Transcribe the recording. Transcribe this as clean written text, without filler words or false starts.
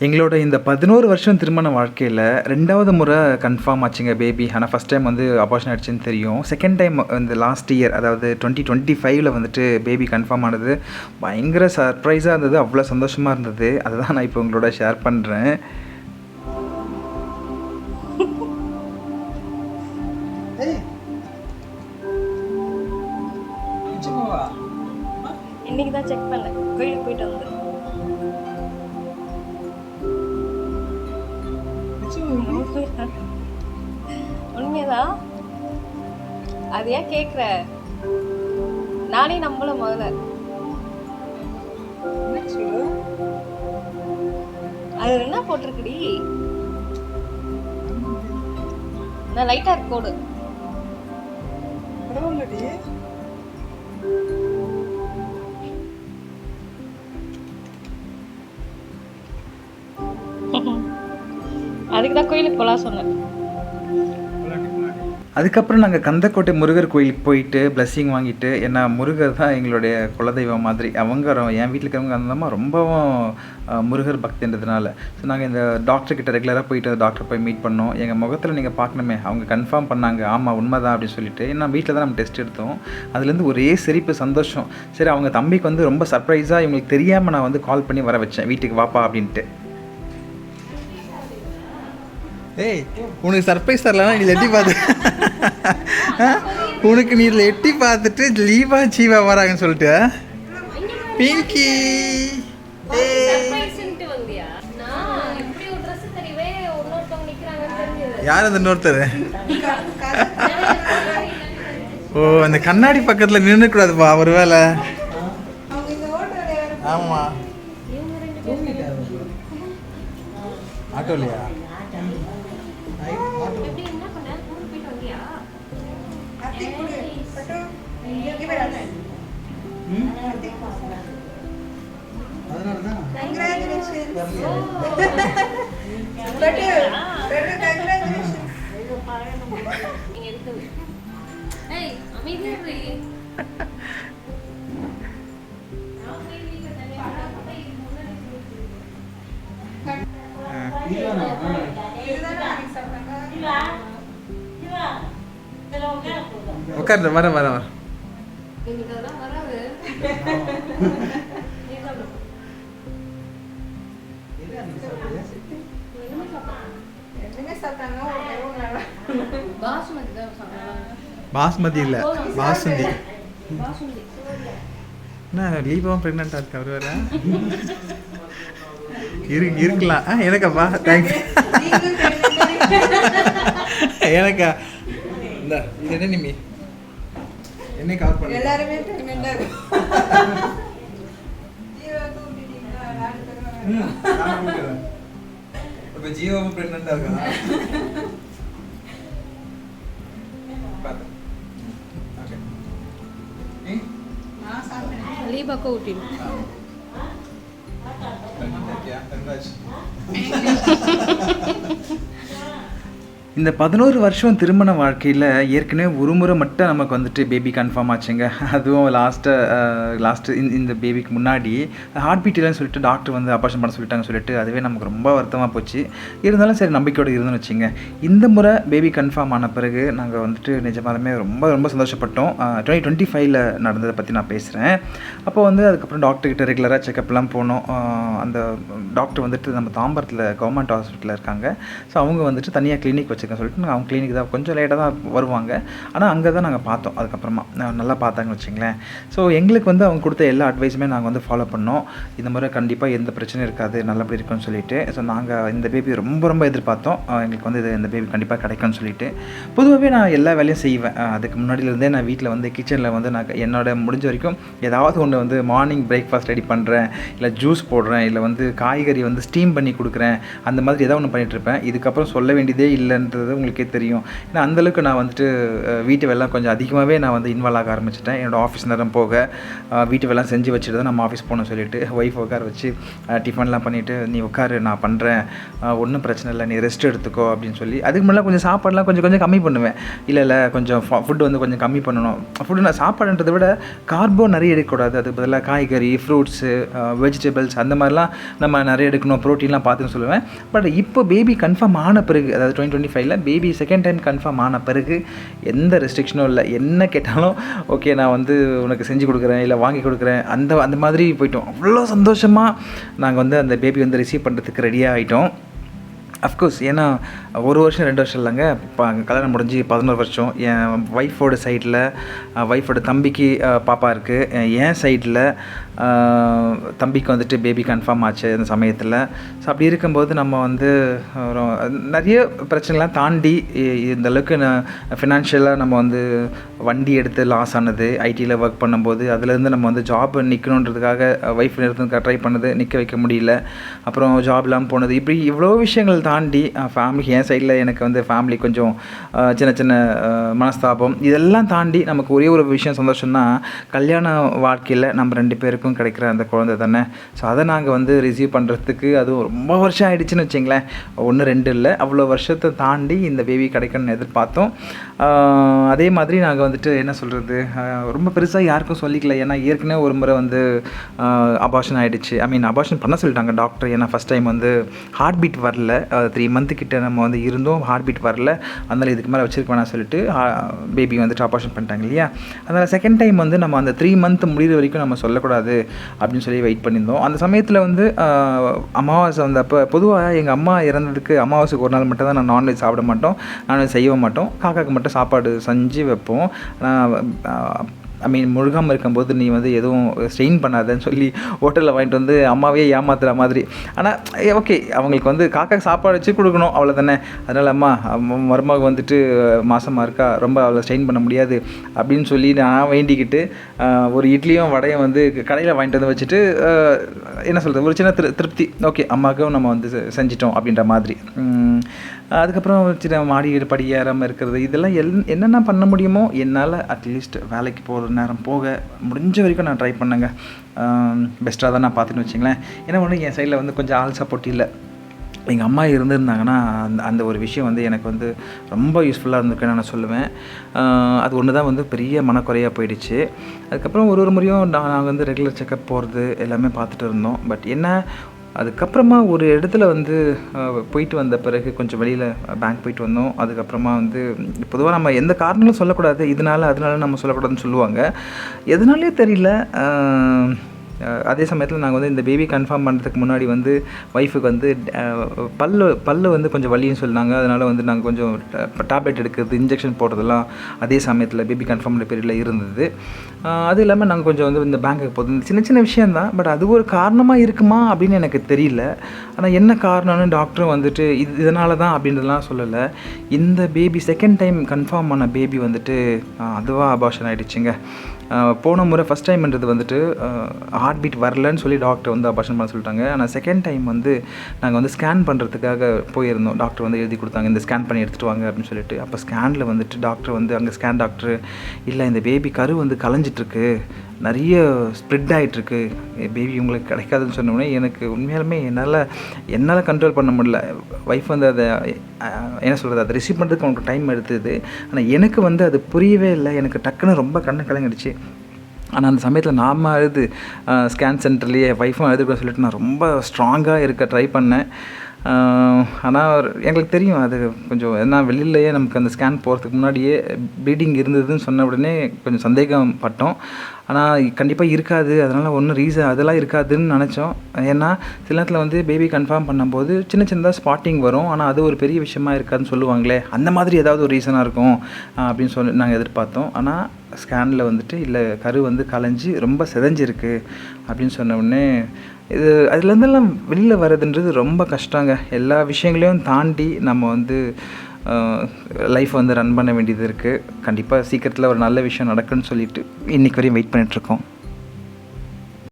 எங்களோட இந்த 11 வருஷம் திருமண வாழ்க்கையில 2வது முறை கன்ஃபார்ம் ஆச்சுங்க பேபி. ஆனா ஃபர்ஸ்ட் டைம் வந்து அபார்ஷன் ஆயிடுச்சுன்னு தெரியும். செகண்ட் டைம் இந்த லாஸ்ட் இயர் அதாவது 2025ல வந்துட்டு பேபி கன்ஃபார்ம் ஆனது பயங்கர சர்ப்ரைஸா இருந்தது. அவ்வளோ சந்தோஷமா இருந்தது. அதுதான் நான் இப்போ உங்களோட ஷேர் பண்றேன். இன்னைக்கு தான் செக் பண்ணேன், கோயிலுக்கு போயிட்டு வந்து. உண்மையதான். அது ஏன் கேக்குற? நானே நம்பல முதல்ல. அது என்ன போட்டிருக்குடி? நான் லைட்டா இருக்கு கோடு. அதுக்கு தான் கோயிலுக்கு போகலாம் சொன்னேன். அதுக்கப்புறம் நாங்கள் கந்தக்கோட்டை முருகர் கோயிலுக்கு போயிட்டு பிளஸ்ஸிங் வாங்கிட்டு, ஏன்னா முருகர் தான் எங்களுடைய குலதெய்வம் மாதிரி. அவங்க என் வீட்டில் இருக்கிறவங்க அந்தம்மா ரொம்பவும் முருகர் பக்தின்றதுனால. ஸோ நாங்கள் இந்த டாக்டர்கிட்ட ரெகுலராக போயிட்டு டாக்டர் போய் மீட் பண்ணோம். எங்கள் முகத்தில் நீங்கள் பார்க்கணுமே, அவங்க கன்ஃபார்ம் பண்ணாங்க ஆமாம் உண்மைதான் அப்படின்னு சொல்லிட்டு. ஏன்னா வீட்டில் தான் நம்ம டெஸ்ட் எடுத்தோம். அதுலேருந்து ஒரே சிரிப்பு சந்தோஷம். சரி, அவங்க தம்பிக்கு வந்து ரொம்ப சர்ப்ரைஸாக இவங்களுக்கு தெரியாமல் நான் வந்து கால் பண்ணி வர வச்சேன், வீட்டுக்கு வாப்பா அப்படின்ட்டு. ஏய், உனக்கு சர்ப்ரைஸ் தரலன்னா நீ எட்டி பார்த்து உனக்கு நீ எட்டி பார்த்துட்டு லீவா சீவா வராங்கன்னு சொல்லிட்டு பிங்கி யார் அந்த இன்னொருத்தர்? ஓ, அந்த கண்ணாடி பக்கத்தில் நின்றுக்கூடாதுப்பா ஒரு வேலை. ஆமாம், ஆட்டோலையா? உட்கார்ந்து வர பாஸ்மதி இல்லை, பாசுந்தி. என்ன லீபாவும் ப்ரெக்னெண்ட்டாக இருக்கு அவர் வேற? இருக்கலாம். எனக்காப்பா, தேங்க்ஸ். எனக்கா? இந்த இது என்ன நிமி என்ன கவர் பண்ண? எல்லாருமே ப்ரெக்னெண்டா இருக்கு. இப்ப ஜீவாவும் ப்ரெக்னெண்டா இருக்கா? லீபாக்கு ஊட்டிடு. இந்த 11 வருஷம் திருமண வாழ்க்கையில் ஏற்கனவே ஒரு முறை மட்டும் நமக்கு வந்துட்டு பேபி கன்ஃபார்ம் ஆச்சுங்க. அதுவும் லாஸ்ட்டு இந்த பேபிக்கு முன்னாடி ஹார்ட் பீட் இல்லைன்னு சொல்லிட்டு டாக்டர் வந்து ஆப்ரேஷன் பண்ண சொல்லிட்டாங்க சொல்லிட்டு அதுவே நமக்கு ரொம்ப வருத்தமாக போச்சு. இருந்தாலும் சரி நம்பிக்கையோடு இருந்துன்னு வச்சுங்க. இந்த முறை பேபி கன்ஃபார்ம் ஆன பிறகு நாங்கள் வந்துட்டு நிஜமாலுமே ரொம்ப ரொம்ப சந்தோஷப்பட்டோம். 2025ல் நடந்ததை பற்றி நான் பேசுகிறேன். அப்போ வந்து அதுக்கப்புறம் டாக்டர்கிட்ட ரெகுலராக செக்கப்லாம் போனோம். அந்த டாக்டர் வந்துட்டு நம்ம தாம்பரத்தில் கவர்மெண்ட் ஹாஸ்பிட்டலில் இருக்காங்க. ஸோ அவங்க வந்துட்டு தனியாக கிளினிக் வச்சுருக்கேன் சொல்லிட்டு அவங்க கிளினிக் தான் கொஞ்சம் லேட்டாக தான் வருவாங்க. ஆனால் அங்கே தான் நாங்கள் பார்த்தோம். அதுக்கப்புறமா நல்லா பார்த்தாங்கன்னு வச்சுங்களேன். ஸோ எங்களுக்கு வந்து அவங்க கொடுத்த எல்லா அட்வைஸுமே நாங்கள் வந்து ஃபாலோ பண்ணோம். இந்த முறை கண்டிப்பாக எந்த பிரச்சனையும் இருக்காது, நல்லபடி இருக்குன்னு சொல்லிட்டு. ஸோ நாங்கள் இந்த பேபி ரொம்ப ரொம்ப எதிர்பார்த்தோம். எங்களுக்கு வந்து இந்த பேபி கண்டிப்பாக கிடைக்கும்னு சொல்லிட்டு. பொதுவாகவே நான் எல்லா வேலையும் செய்வேன். அதுக்கு முன்னாடியிலேருந்தே நான் வீட்டில் வந்து கிச்சனில் வந்து நான் என்னோட முடிஞ்ச வரைக்கும் ஏதாவது ஒன்று வந்து மார்னிங் பிரேக்ஃபாஸ்ட் ரெடி பண்ணுறேன், இல்லை ஜூஸ் போடுறேன், இல்லை வந்து காய்கறி வந்து ஸ்டீம் பண்ணி கொடுக்குறேன். அந்த மாதிரி ஏதாவது ஒன்று பண்ணிகிட்ருப்பேன். இதுக்கப்புறம் சொல்ல வேண்டியதே இல்லைன்னு அப்படின்றது உங்களுக்கே தெரியும். ஏன்னா அந்தளவுக்கு நான் வந்துட்டு வீட்டு வேலை கொஞ்சம் அதிகமாகவே நான் வந்து இன்வால்வ் ஆக ஆரம்பிச்சிட்டேன். என்னோடய ஆஃபீஸ் நேரம் போக வீட்டு வேலை செஞ்சு வச்சுட்டு தான் நம்ம ஆஃபீஸ் போகணும்னு சொல்லிட்டு ஒய்ஃப் உட்கார வச்சு டிஃபன்லாம் பண்ணிவிட்டு நீ உட்காரு நான் பண்ணுறேன், ஒன்றும் பிரச்சனை இல்லை, நீ ரெஸ்ட் எடுத்துக்கோ அப்படின்னு சொல்லி அதுக்கு முன்னாடி கொஞ்சம் சாப்பாடெலாம் கொஞ்சம் கொஞ்சம் கம்மி பண்ணுவேன். இல்லை கொஞ்சம் ஃபுட்டு வந்து கொஞ்சம் கம்மி பண்ணணும். ஃபுட்டு நான் சாப்பாடுன்றதை விட கார்போ நிறைய எடுக்கக்கூடாது, அதுக்கு பதிலாக காய்கறி, ஃப்ரூட்ஸு, வெஜிடபிள்ஸ் அந்த மாதிரிலாம் நம்ம நிறைய எடுக்கணும், ப்ரோட்டீன்லாம் பார்த்துன்னு சொல்லுவேன். பட் இப்போ பேபி கன்ஃபார்ம் ஆன பிறகு, அதாவது 2025 பேபி செகண்ட் டைம் கன்ஃபார்ம் ஆன பிறகு எந்த ரெஸ்ட்ரிக்ஷனும் இல்லை. என்ன கேட்டாலும் ஓகே நான் வந்து உனக்கு செஞ்சு கொடுக்குறேன், இல்லை வாங்கி கொடுக்குறேன், அந்த மாதிரி போயிட்டோம். அவ்வளோ சந்தோஷமாக நாங்கள் வந்து அந்த பேபி வந்து ரிசீவ் பண்ணுறதுக்கு ரெடியாக ஆகிட்டோம். அஃப்கோர்ஸ் ஏன்னா 1 வருஷம் 2 வருஷம் இல்லைங்க, இப்போ கல்யாணம் முடிஞ்சு 11 வருஷம். என் ஒய்ஃபோட சைடில் ஒய்ஃபோட தம்பிக்கு பாப்பா இருக்குது, என் சைடில் தம்பிக்கு வந்துட்டு பேபி கன்ஃபார்ம் ஆச்சு அந்த சமயத்தில். ஸோ அப்படி இருக்கும்போது நம்ம வந்து நிறைய பிரச்சனைலாம் தாண்டி இந்தளவுக்கு ஃபினான்ஷியலாக நம்ம வந்து வண்டி எடுத்து லாஸ் ஆனது, ஐடியில் ஒர்க் பண்ணும்போது அதுலேருந்து நம்ம வந்து ஜாப் நிற்கணுன்றதுக்காக ஒய்ஃப் எடுத்து ட்ரை பண்ணது, நிற்க வைக்க முடியல, அப்புறம் ஜாப் இல்லாமல் போனது, இப்படி இவ்வளோ விஷயங்கள் தாண்டி ஃபேமிலி, என் சைடில் எனக்கு வந்து ஃபேமிலி கொஞ்சம் சின்ன சின்ன மனஸ்தாபம், இதெல்லாம் தாண்டி நமக்கு ஒரே ஒரு விஷயம் சந்தோஷம்னா கல்யாண வாழ்க்கையில் நம்ம 2 பேருக்கும் கிடைக்கிற அந்த குழந்தை தானே. ஸோ அதை நாங்கள் வந்து ரிசீவ் பண்ணுறதுக்கு அதுவும் ரொம்ப வருஷம் ஆகிடுச்சின்னு வச்சிங்களேன், 1-2 இல்லை, அவ்வளோ வருஷத்தை தாண்டி இந்த பேபி கிடைக்கணும்னு எதிர்பார்த்தோம். அதே மாதிரி நாங்கள் வந்துட்டு என்ன சொல்கிறது, ரொம்ப பெருசாக யாருக்கும் சொல்லிக்கல. ஏன்னா ஏற்கனவே ஒரு முறை வந்து அபார்ஷன் ஆகிடுச்சு, அபார்ஷன் பண்ண சொல்லிட்டாங்க டாக்டர். ஏன்னா ஃபஸ்ட் டைம் வந்து ஹார்ட் பீட் வரல, 3 மந்த்து கிட்ட நம்ம வந்து இருந்தோம், ஹார்ட் பீட் வரல, அதனால் இதுக்கு மேலே வச்சுருக்க வேணாம் சொல்லிட்டு பேபி வந்துட்டு அபார்ஷன் பண்ணிட்டாங்க இல்லையா. அதனால் செகண்ட் டைம் வந்து நம்ம அந்த 3 மந்த் முடிகிற வரைக்கும் நம்ம சொல்லக்கூடாது அப்படின்னு சொல்லி வெயிட் பண்ணியிருந்தோம். அந்த சமயத்தில் வந்து அமாவாசை வந்து அப்போ பொதுவாக எங்கள் அம்மா இறந்ததுக்கு அமாவாசைக்கு ஒரு நாள் மட்டும் தான் நான் நான்வெஜ் சாப்பிட மாட்டோம், நான்வெஜ் செய்ய மாட்டோம், காக்காவுக்கு மட்டும் சாப்பாடு செஞ்சு வைப்போம். முழுகாமல் இருக்கும்போது நீ வந்து எதுவும் ஸ்ட்ரெயின் பண்ணாதன்னு சொல்லி ஹோட்டலில் வாங்கிட்டு வந்து அம்மாவே ஏமாத்துகிற மாதிரி. ஆனால் ஓகே, அவங்களுக்கு வந்து காக்காக்கு சாப்பாடு வச்சு கொடுக்கணும் அவ்வளோதானே. அதனால் அம்மா மருமக வந்துட்டு மாசமாக இருக்கா, ரொம்ப அவளை ஸ்ட்ரெயின் பண்ண முடியாது அப்படின்னு சொல்லி நான் வேண்டிக்கிட்டு ஒரு இட்லியும் வடையும் வந்து கடையில் வாங்கிட்டு வந்து வச்சுட்டு என்ன சொல்கிறது, ஒரு சின்ன திருப்தி, ஓகே அம்மாவுக்கும் நம்ம வந்து செஞ்சிட்டோம் அப்படின்ற மாதிரி. அதுக்கப்புறம் சின்ன மாடி படி ஏறாமல் இருக்கிறது, இதெல்லாம் என்னென்ன பண்ண முடியுமோ என்னால் அட்லீஸ்ட் வேலைக்கு போகிற நேரம் போக முடிஞ்ச வரைக்கும் நான் ட்ரை பண்ணேங்க. பெஸ்ட்டாக தான் நான் பார்த்துன்னு வச்சிங்களேன். ஏன்னா ஒன்று என் சைடில் வந்து கொஞ்சம் ஆள் சப்போர்ட் இல்லை. எங்கள் அம்மா இருந்திருந்தாங்கன்னா அந்த ஒரு விஷயம் வந்து எனக்கு வந்து ரொம்ப யூஸ்ஃபுல்லாக இருந்திருக்குன்னு நான் சொல்லுவேன். அது ஒன்று தான் வந்து பெரிய மனக்குறையாக போயிடுச்சு. அதுக்கப்புறம் ஒரு முறையும் நாங்கள் வந்து ரெகுலர் செக்கப் போகிறது எல்லாமே பார்த்துட்டு இருந்தோம். பட் என்ன, அதுக்கப்புறமா ஒரு இடத்துல வந்து போயிட்டு வந்த பிறகு கொஞ்சம் வெளியில் பேங்க் போயிட்டு வந்தோம். அதுக்கப்புறமா வந்து பொதுவாக நம்ம எந்த காரணங்களும் சொல்லக்கூடாது, அதனால நம்ம சொல்லக்கூடாதுன்னு சொல்லுவாங்க. எதனாலே தெரியல. அதே சமயத்தில் நாங்கள் வந்து இந்த பேபி கன்ஃபார்ம் பண்ணுறதுக்கு முன்னாடி வந்து ஒய்ஃபுக்கு வந்து பல்லு வந்து கொஞ்சம் வலின்னு சொன்னாங்க. அதனால் வந்து நாங்கள் கொஞ்சம் டேப்லெட் எடுக்கிறது, இன்ஜெக்ஷன் போடுறதெல்லாம் அதே சமயத்தில் பேபி கன்ஃபார்ம் பீரியடில் இருந்தது. அது இல்லாமல் நாங்கள் கொஞ்சம் வந்து இந்த பேங்க்குக்கு போகிறது சின்ன சின்ன விஷயந்தான். பட் அது ஒரு காரணமாக இருக்குமா அப்படின்னு எனக்கு தெரியல. ஆனால் என்ன காரணம்னு டாக்டரும் வந்துட்டு இதனால தான் அப்படின்றதுலாம் சொல்லலை. இந்த பேபி செகண்ட் டைம் கன்ஃபார்ம் ஆன பேபி வந்துட்டு அதுவாக அபார்ஷன் ஆகிடுச்சிங்க. போன முறை ஃபஸ்ட் டைம்ன்றது வந்துட்டு ஹார்ட் பீட் வரலன்னு சொல்லி டாக்டர் வந்து அபார்ஷன் பண்ண சொல்லிட்டாங்க. ஆனால் செகண்ட் டைம் வந்து நாங்கள் வந்து ஸ்கேன் பண்ணுறதுக்காக போயிருந்தோம். டாக்டர் வந்து எழுதி கொடுத்தாங்க, இந்த ஸ்கேன் பண்ணி எடுத்துகிட்டு வாங்க அப்படின்னு சொல்லிட்டு. அப்போ ஸ்கேனில் வந்துட்டு டாக்டர் வந்து அங்கே ஸ்கேன் டாக்டர், இல்லை இந்த பேபி கரு வந்து கலைஞ்சிட்ருக்கு, நிறைய ஸ்ப்ரெட் ஆகிட்டுருக்கு, பேபி உங்களுக்கு கிடைக்காதுன்னு சொன்னோடனே எனக்கு உண்மையாலுமே என்னால் கண்ட்ரோல் பண்ண முடியல. ஒய்ஃப் வந்து அதை என்ன சொல்கிறது, அதை ரிசீவ் பண்ணுறதுக்கு அவங்களுக்கு டைம் எடுத்தது. ஆனால் எனக்கு வந்து அது புரியவே இல்லை. எனக்கு டக்குன்னு ரொம்ப கண்ணு கலங்கிடுச்சு. ஆனால் அந்த சமயத்தில் நாம் அழுது ஸ்கேன் சென்டர்லேயே ஒய்ஃபும் அழுதுக்க சொல்லிட்டு நான் ரொம்ப ஸ்ட்ராங்காக இருக்க ட்ரை பண்ணேன். ஆனால் எங்களுக்கு தெரியும் அது கொஞ்சம், ஏன்னா வெளியிலேயே நமக்கு அந்த ஸ்கேன் போகிறதுக்கு முன்னாடியே ப்ளீடிங் இருந்ததுன்னு சொன்ன உடனே கொஞ்சம் சந்தேகம் பட்டோம். ஆனால் கண்டிப்பாக இருக்காது, அதனால் ஒன்றும் ரீசன் அதெல்லாம் இருக்காதுன்னு நினச்சோம். ஏன்னா சில நேரத்தில் வந்து பேபி கன்ஃபார்ம் பண்ணும்போது சின்ன சின்னதாக ஸ்பாட்டிங் வரும், ஆனால் அது ஒரு பெரிய விஷயமா இருக்காதுன்னு சொல்லுவாங்களே, அந்த மாதிரி ஏதாவது ஒரு ரீசனாக இருக்கும் அப்படின்னு சொல்லி நாங்கள் எதிர்பார்த்தோம். ஆனால் ஸ்கேனில் வந்துட்டு இல்லை கரு வந்து கலைஞ்சி ரொம்ப செதஞ்சிருக்கு அப்படின்னு சொன்ன உடனே இது அதுலேருந்தெல்லாம் வெளியில் வர்றதுன்றது ரொம்ப கஷ்டங்க. எல்லா விஷயங்களையும் தாண்டி நம்ம வந்து லைஃப் வந்து ரன் பண்ண வேண்டியது இருக்குது. கண்டிப்பாக சீக்கிரத்தில் ஒரு நல்ல விஷயம் நடக்குன்னு சொல்லிட்டு இன்றைக்கி வரையும் வெயிட் பண்ணிகிட்ருக்கோம்.